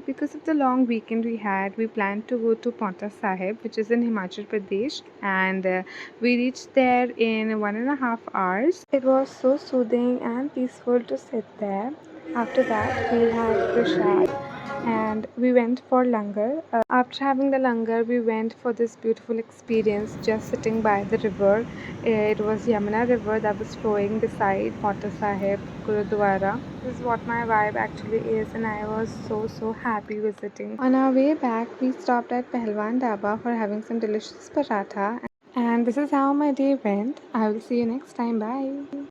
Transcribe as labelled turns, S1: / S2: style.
S1: well, because of the long weekend we had, we planned to go to Paonta Sahib, which is in Himachal Pradesh, and we reached there in 1.5 hours. It was so soothing and peaceful to sit there. After that, we had prasad and we went for langar. After having the langar, we went for this beautiful experience just sitting by the river. It was Yamuna River that was flowing beside Paonta Sahib Gurudwara. This is what my vibe actually is, and I was so happy visiting. On our way back, we stopped at Pehlwan Dhaba for having some delicious paratha. And this is how my day went. I will see you next time. Bye.